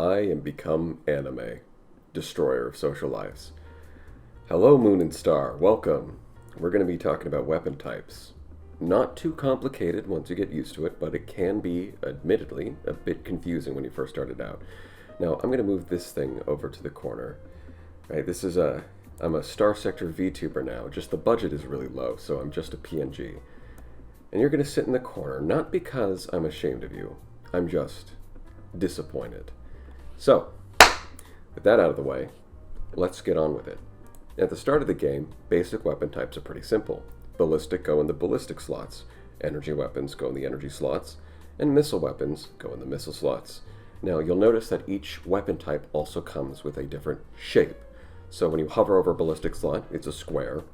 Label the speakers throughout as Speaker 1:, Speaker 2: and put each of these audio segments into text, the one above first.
Speaker 1: I am become anime, destroyer of social lives. Hello, Moon and Star. Welcome. We're going to be talking about weapon types. Not too complicated once you get used to it, but it can be, admittedly, a bit confusing when you first started out. Now, I'm going to move this thing over to the corner. Right, I'm a Star Sector VTuber now. Just the budget is really low, so I'm just a PNG. And you're going to sit in the corner, not because I'm ashamed of you. I'm just disappointed. So, with that out of the way, let's get on with it. At the start of the game, basic weapon types are pretty simple. Ballistic go in the ballistic slots, energy weapons go in the energy slots, and missile weapons go in the missile slots. Now, you'll notice that each weapon type also comes with a different shape. So when you hover over a ballistic slot, it's a square,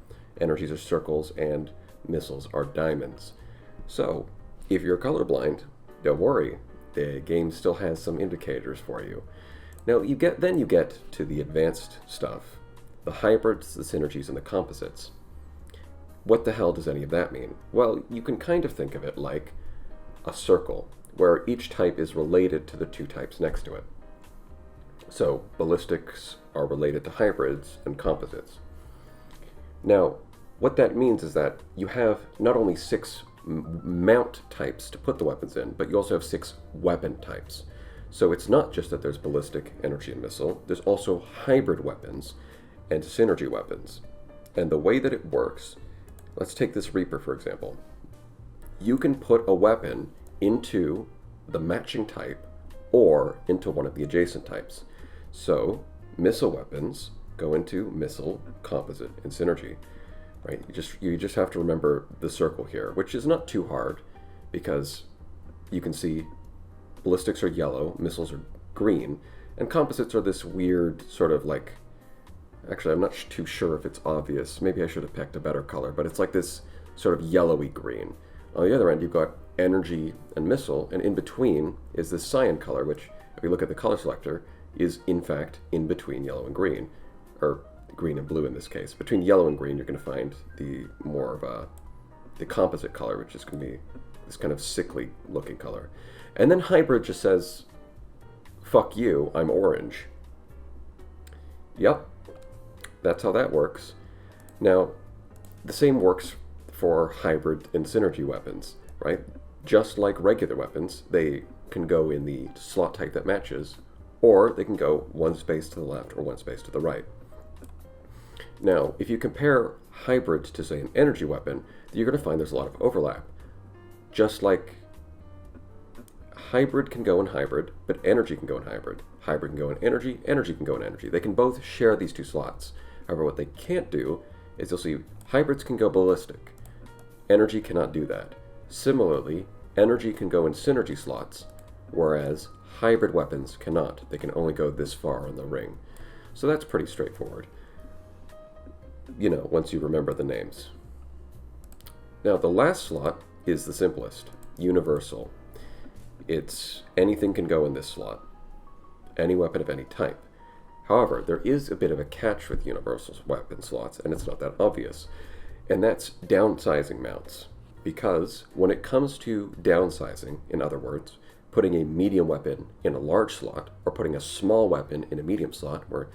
Speaker 1: energies are circles, and missiles are diamonds. So, if you're colorblind, don't worry, the game still has some indicators for you. Now, you get to the advanced stuff, the hybrids, the synergies, and the composites. What the hell does any of that mean? Well, you can kind of think of it like a circle, where each type is related to the two types next to it. So, ballistics are related to hybrids and composites. Now, what that means is that you have not only 6 mount types to put the weapons in, but you also have 6 weapon types. So it's not just that there's ballistic, energy, and missile, there's also hybrid weapons and synergy weapons. And the way that it works, let's take this Reaper for example. You can put a weapon into the matching type or into one of the adjacent types. So missile weapons go into missile, composite, and synergy. Right? You just have to remember the circle here, which is not too hard because you can see ballistics are yellow, missiles are green, and composites are this weird sort of like, actually I'm not too sure if it's obvious, maybe I should have picked a better color, but it's like this sort of yellowy green. On the other end you've got energy and missile, and in between is this cyan color, which if you look at the color selector is in fact in between yellow and green, or green and blue in this case. Between yellow and green, you're going to find the more of the composite color, which is going to be this kind of sickly looking color. And then hybrid just says, fuck you, I'm orange. Yep, that's how that works. Now, the same works for hybrid and synergy weapons, right? Just like regular weapons, they can go in the slot type that matches, or they can go one space to the left or one space to the right. Now, if you compare hybrid to, say, an energy weapon, you're going to find there's a lot of overlap. Just like hybrid can go in hybrid, but energy can go in hybrid. Hybrid can go in energy, energy can go in energy. They can both share these two slots. However, what they can't do is you'll see hybrids can go ballistic. Energy cannot do that. Similarly, energy can go in synergy slots, whereas hybrid weapons cannot. They can only go this far on the ring. So that's pretty straightforward. You know, once you remember the names. Now, the last slot is the simplest, universal. It's anything can go in this slot, any weapon of any type. However, there is a bit of a catch with universal weapon slots, and it's not that obvious, and that's downsizing mounts. Because when it comes to downsizing, in other words, putting a medium weapon in a large slot, or putting a small weapon in a medium slot, where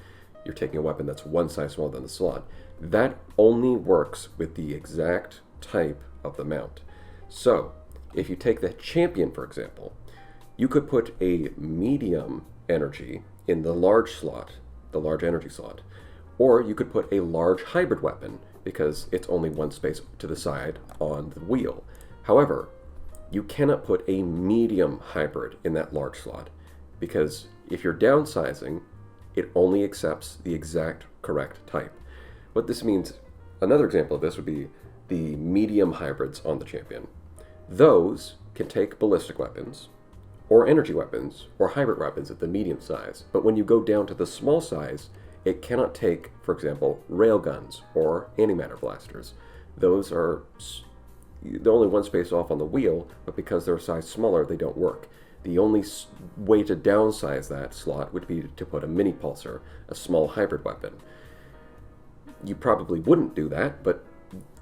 Speaker 1: you're taking a weapon that's one size smaller than the slot, that only works with the exact type of the mount. So, if you take the champion, for example, you could put a medium energy in the large slot, the large energy slot, or you could put a large hybrid weapon because it's only one space to the side on the wheel. However, you cannot put a medium hybrid in that large slot because if you're downsizing, it only accepts the exact correct type. What this means, another example of this would be the medium hybrids on the champion. Those can take ballistic weapons, or energy weapons, or hybrid weapons at the medium size. But when you go down to the small size, it cannot take, for example, railguns or antimatter blasters. Those are they're only one space off on the wheel, but because they're a size smaller, they don't work. The only way to downsize that slot would be to put a mini pulsar, a small hybrid weapon. You probably wouldn't do that, but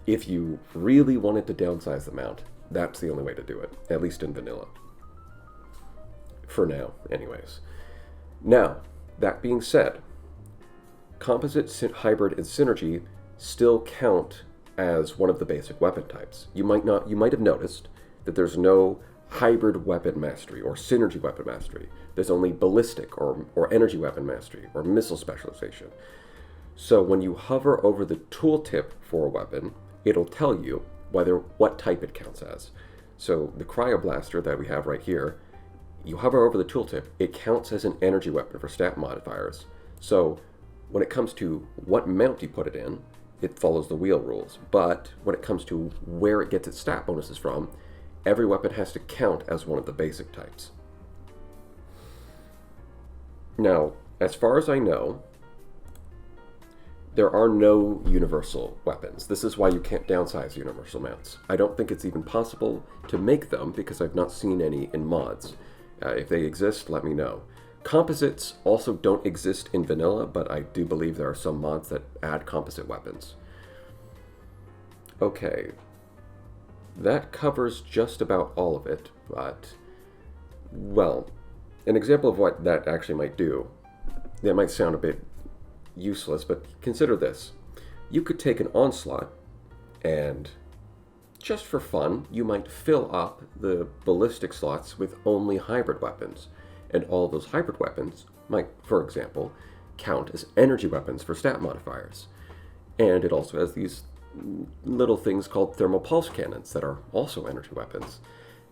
Speaker 1: if you really wanted to downsize the mount, that's the only way to do it, at least in vanilla. For now, anyways. Now, that being said, composite, hybrid, and synergy still count as one of the basic weapon types. You might have noticed that there's no hybrid weapon mastery or synergy weapon mastery. There's only ballistic or energy weapon mastery or missile specialization. So when you hover over the tooltip for a weapon, it'll tell you what type it counts as. So the Cryoblaster that we have right here, you hover over the tooltip, it counts as an energy weapon for stat modifiers. So when it comes to what mount you put it in, it follows the wheel rules. But when it comes to where it gets its stat bonuses from, every weapon has to count as one of the basic types. Now, as far as I know, there are no universal weapons. This is why you can't downsize universal mounts. I don't think it's even possible to make them because I've not seen any in mods. If they exist, let me know. Composites also don't exist in vanilla, but I do believe there are some mods that add composite weapons. Okay, that covers just about all of it, but, well, an example of what that actually might do, that might sound a bit useless, but consider this. You could take an onslaught and, just for fun, you might fill up the ballistic slots with only hybrid weapons, and all those hybrid weapons might, for example, count as energy weapons for stat modifiers. And it also has these little things called thermal pulse cannons that are also energy weapons.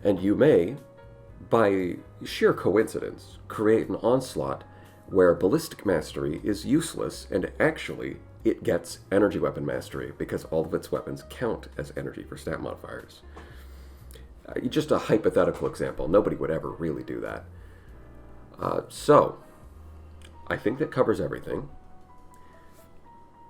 Speaker 1: And you may, by sheer coincidence, create an onslaught where ballistic mastery is useless and actually it gets energy weapon mastery because all of its weapons count as energy for stat modifiers. Just a hypothetical example. Nobody would ever really do that. So, I think that covers everything.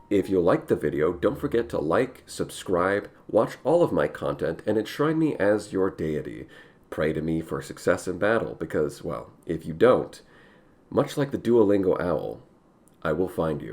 Speaker 1: If you liked the video, don't forget to like, subscribe, watch all of my content, and enshrine me as your deity. Pray to me for success in battle because, well, if you don't, much like the Duolingo owl, I will find you.